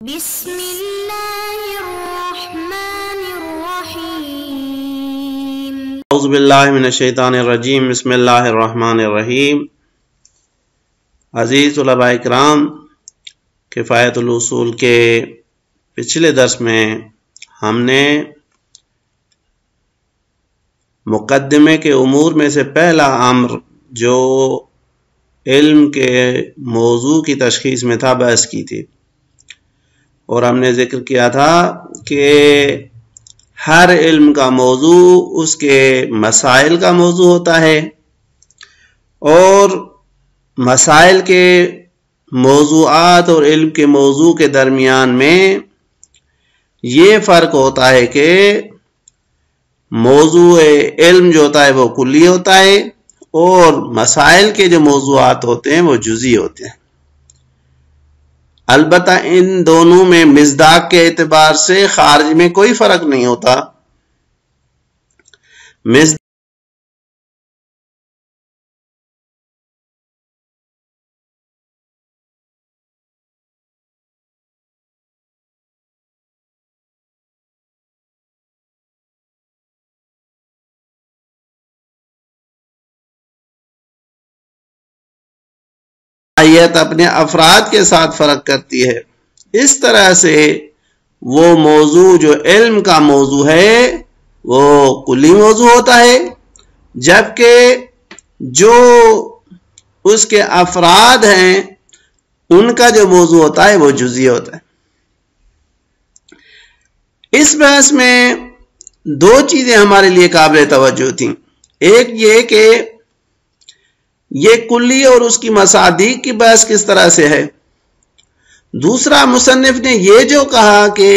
بسم اللہ الرحمن الرحیم اعوذ باللہ من الشیطان الرجیم بسم اللہ الرحمن الرحیم۔ عزیز طلباء اکرام، کفایت الاصول کے پچھلے درس میں ہم نے مقدمے کے امور میں سے پہلا امر جو علم کے موضوع کی تشخیص میں تھا بحث کی تھی، اور ہم نے ذکر کیا تھا کہ ہر علم کا موضوع اس کے مسائل کا موضوع ہوتا ہے، اور مسائل کے موضوعات اور علم کے موضوع کے درمیان میں یہ فرق ہوتا ہے کہ موضوع علم جو ہوتا ہے وہ کلی ہوتا ہے، اور مسائل کے جو موضوعات ہوتے ہیں وہ جزئی ہوتے ہیں۔ البتہ ان دونوں میں مصداق کے اعتبار سے خارج میں کوئی فرق نہیں ہوتا۔ آیت اپنے افراد کے ساتھ فرق کرتی ہے، اس طرح سے وہ موضوع جو علم کا موضوع ہے وہ کلی موضوع ہوتا ہے، جبکہ جو اس کے افراد ہیں ان کا جو موضوع ہوتا ہے وہ جزئی ہوتا ہے۔ اس بحث میں دو چیزیں ہمارے لیے قابل توجہ تھیں۔ ایک یہ کہ یہ کلی اور اس کی مصادیق کی بحث کس طرح سے ہے۔ دوسرا، مصنف نے یہ جو کہا کہ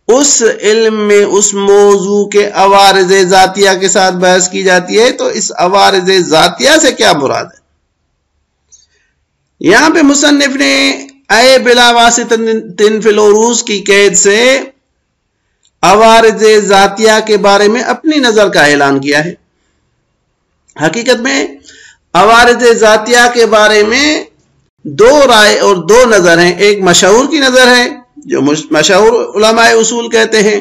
اس علم میں اس موضوع کے عوارض ذاتیہ کے ساتھ بحث کی جاتی ہے، تو اس عوارض ذاتیہ سے کیا مراد ہے؟ یہاں پہ مصنف نے اے بلا واسطہ فی العروض کی قید سے عوارض ذاتیہ کے بارے میں اپنی نظر کا اعلان کیا ہے۔ حقیقت میں عوارض ذاتیہ کے بارے میں دو رائے اور دو نظر ہیں۔ ایک مشہور کی نظر ہے جو مشہور علماء اصول کہتے ہیں،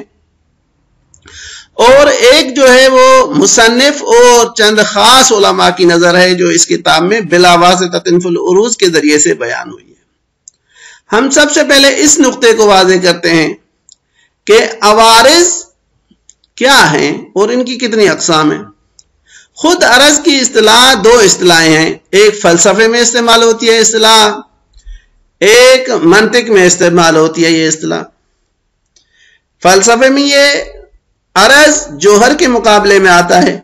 اور ایک جو ہے وہ مصنف اور چند خاص علماء کی نظر ہے جو اس کتاب میں بلا واسطہ فی العروض کے ذریعے سے بیان ہوئی ہے۔ ہم سب سے پہلے اس نقطے کو واضح کرتے ہیں کہ عوارض کیا ہیں اور ان کی کتنی اقسام ہیں۔ خود عرض کی اصطلاح دو اصطلاحیں ہیں، ایک فلسفے میں استعمال ہوتی ہے اصطلاح، ایک منطق میں استعمال ہوتی ہے یہ اصطلاح۔ فلسفے میں یہ عرض جوہر کے مقابلے میں آتا ہے،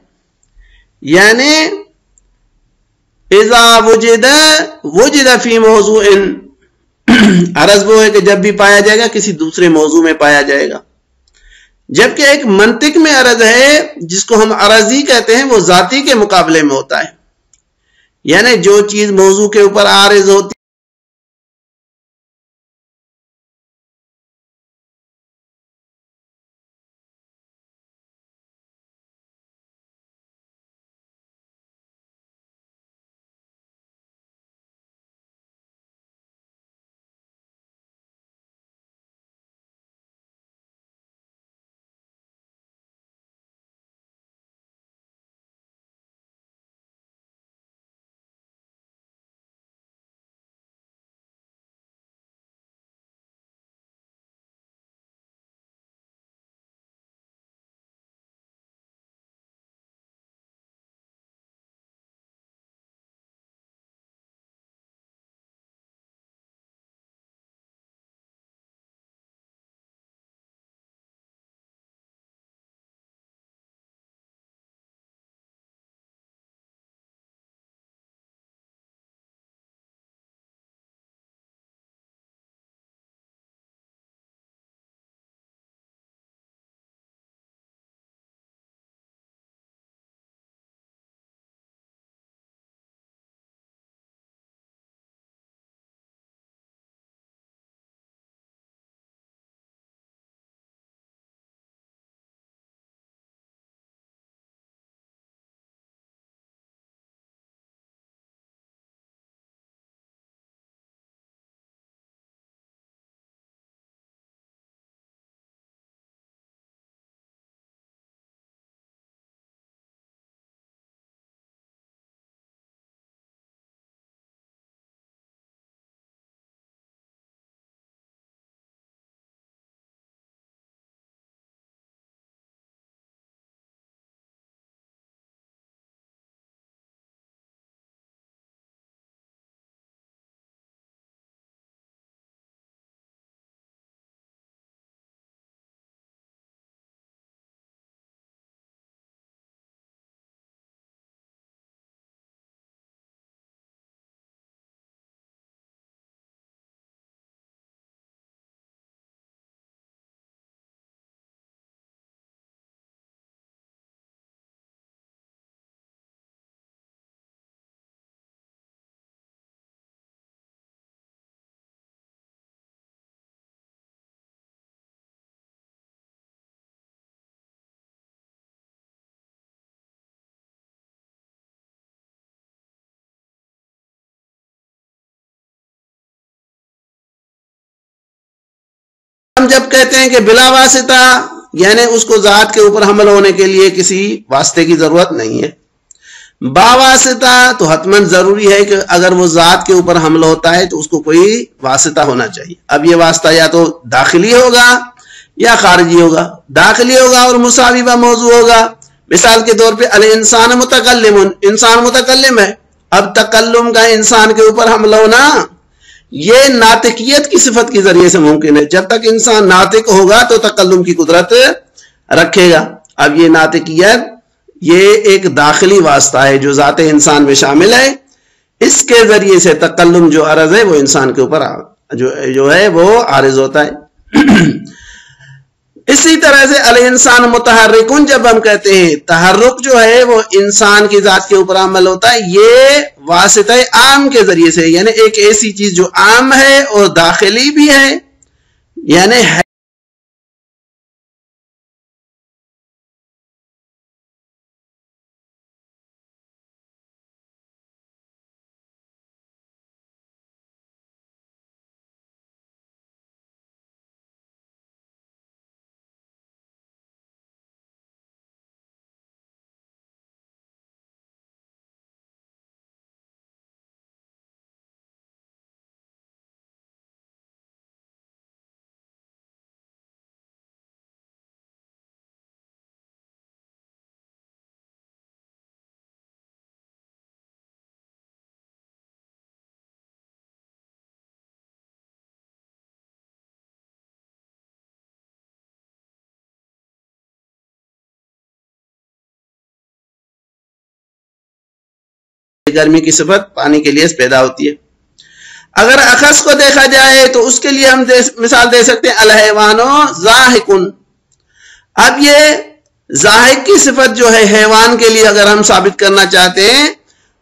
یعنی اذا وجد فی موضوع، عرض وہ ہے کہ جب بھی پایا جائے گا کسی دوسرے موضوع میں پایا جائے گا، جبکہ ایک منطق میں عرض ہے جس کو ہم عرضی کہتے ہیں، وہ ذاتی کے مقابلے میں ہوتا ہے، یعنی جو چیز موضوع کے اوپر عارض ہوتی ہم جب کہتے ہیں کہ بلا واسطہ، یعنی اس کو ذات کے اوپر حمل ہونے کے لیے کسی واسطے کی ضرورت نہیں ہے. با واسطہ تو حتماً ضروری ہے کہ اگر وہ ذات کے اوپر حمل ہوتا ہے تو اس کو کوئی واسطہ ہونا چاہیے. اب یہ واسطہ یا تو داخلی ہوگا یا خارجی ہوگا. داخلی ہوگا اور مساوی با موضوع ہوگا. مثال کے طور پہ الانسان متکلم، انسان متکلم ہے. اب تکلم کا انسان کے اوپر حمل ہونا یہ ناطقیت کی صفت کے ذریعے سے ممکن ہے. جب تک انسان ناطق ہوگا تو تکلم کی قدرت رکھے گا. اب یہ ناطقیت یہ ایک داخلی واسطہ ہے جو ذات انسان میں شامل ہے. اس کے ذریعے سے تکلم جو عرض ہے وہ انسان کے اوپر جو ہے وہ عارض ہوتا ہے. اسی طرح سے الانسان متحرکن جب ہم کہتے ہیں تحرک جو ہے وہ انسان کی ذات کے اوپر عمل ہوتا ہے، یہ واسطہ عام کے ذریعے سے، یعنی ایک ایسی چیز جو عام ہے اور داخلی بھی ہے، یعنی گرمی کی صفت پانی کے لیے پیدا ہوتی ہے. اگر اخص کو دیکھا جائے تو اس کے لیے ہم مثال دے سکتے ہیں الحیوانو ضاحکن. اب یہ ضاحک کی صفت جو ہے حیوان کے لیے اگر ہم ثابت کرنا چاہتے ہیں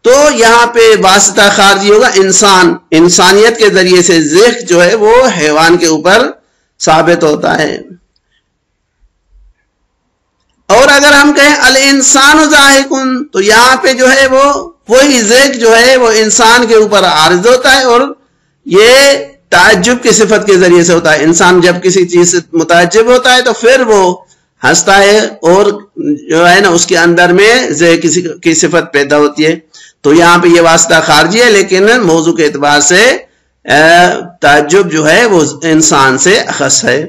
تو یہاں پہ واسطہ خارجی ہوگا انسان. انسانیت کے ذریعے سے ذہن جو ہے وہ حیوان کے اوپر ثابت ہوتا ہے. اور اگر ہم کہیں الانسان ضاحکن تو یہاں پہ جو ہے وہ وہی ذہن جو ہے وہ انسان کے اوپر عارض ہوتا ہے اور یہ تعجب کی صفت کے ذریعے سے ہوتا ہے. انسان جب کسی چیز سے متعجب ہوتا ہے تو پھر وہ ہنستا ہے اور جو ہے نا اس کے اندر میں کسی کی صفت پیدا ہوتی ہے. تو یہاں پہ یہ واسطہ خارجی ہے لیکن موضوع کے اعتبار سے تعجب جو ہے وہ انسان سے اخص ہے.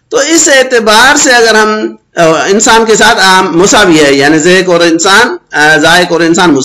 تو اس اعتبار سے اگر ہم انسان کے ساتھ مساوی ہے، یعنی ذائق اور انسان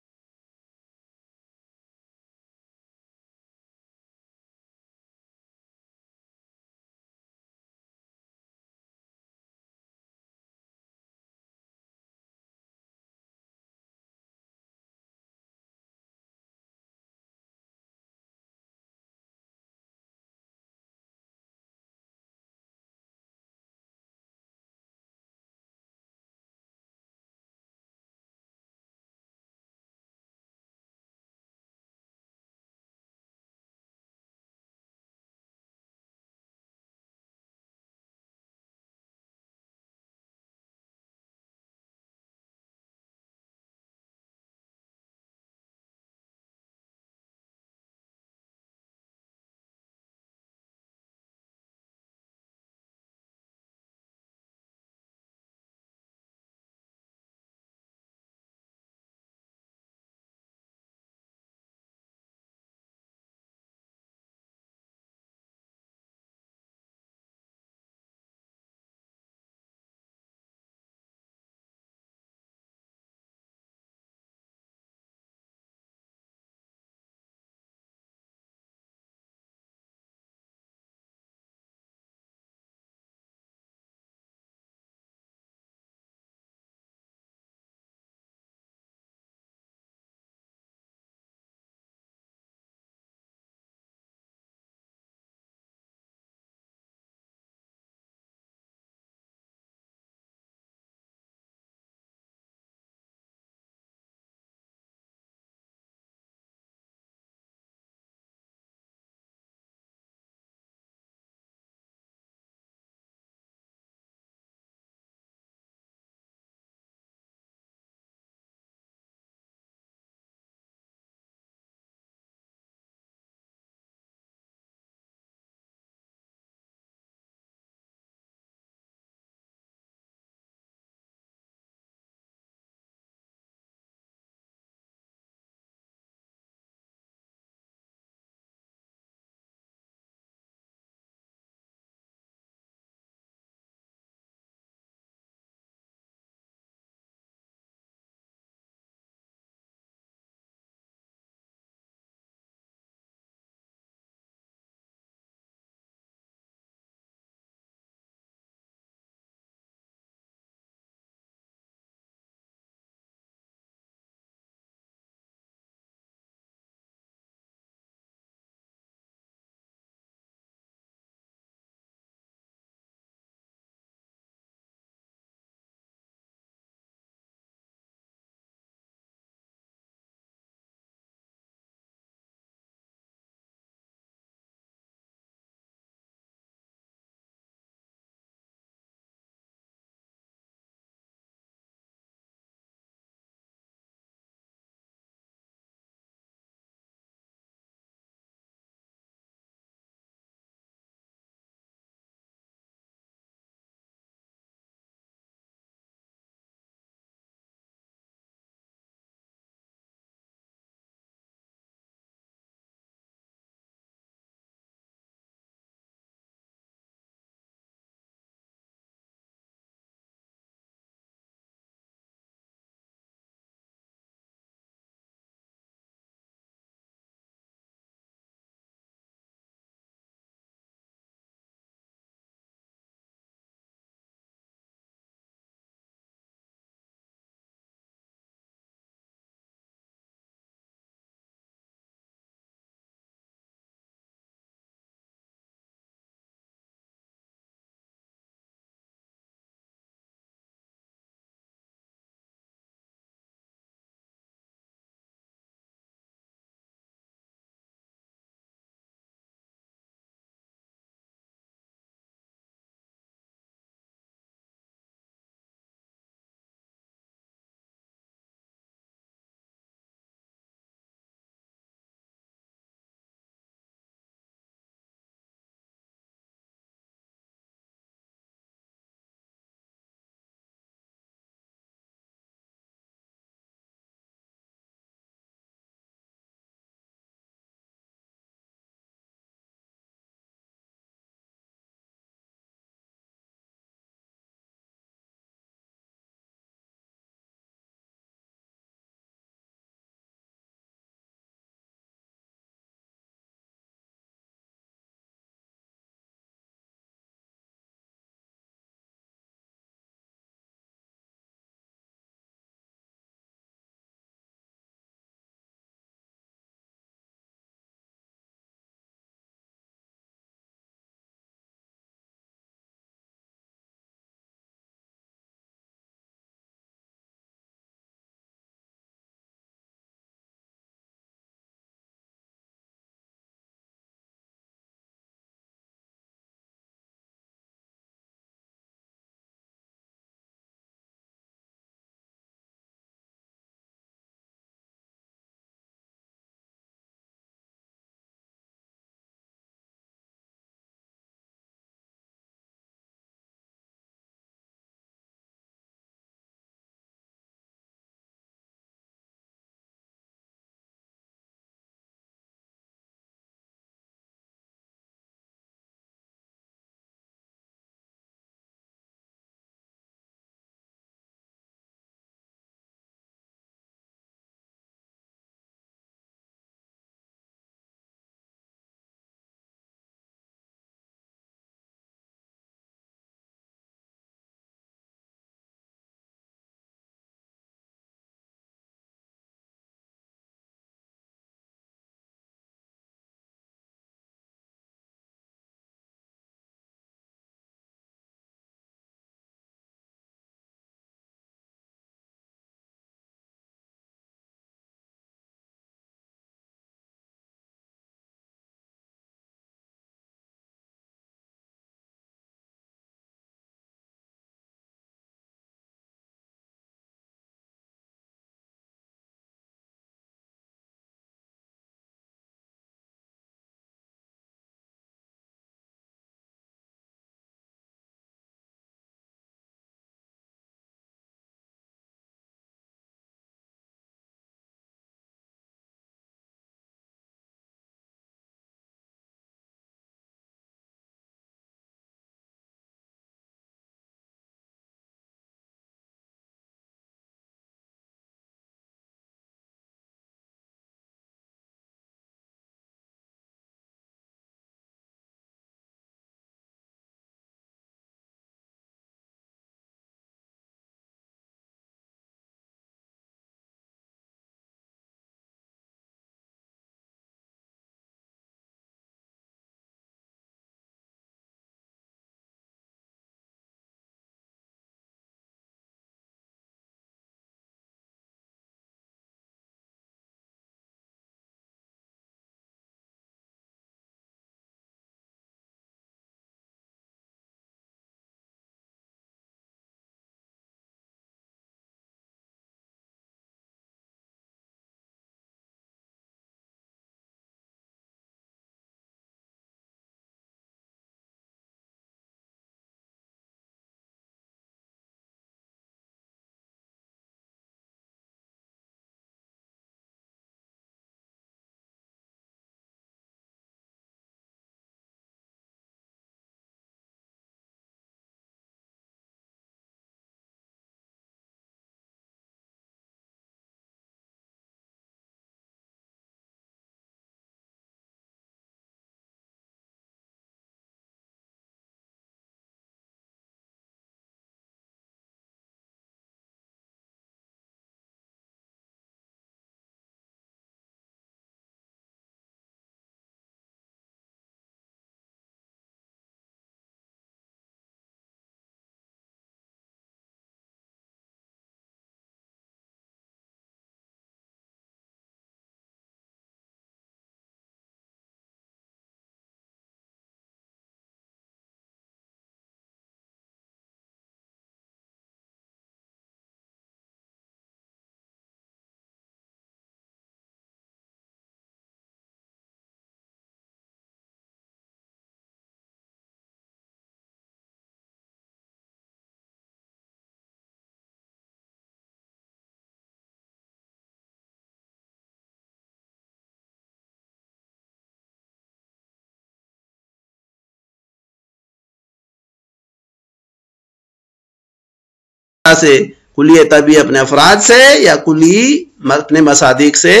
سے کلی طبی اپنے افراد سے یا کلی اپنے مصادیق سے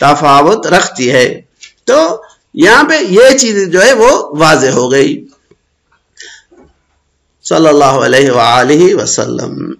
تفاوت رکھتی ہے. تو یہاں پہ یہ چیز جو ہے وہ واضح ہو گئی. صلی اللہ علیہ وآلہ وسلم.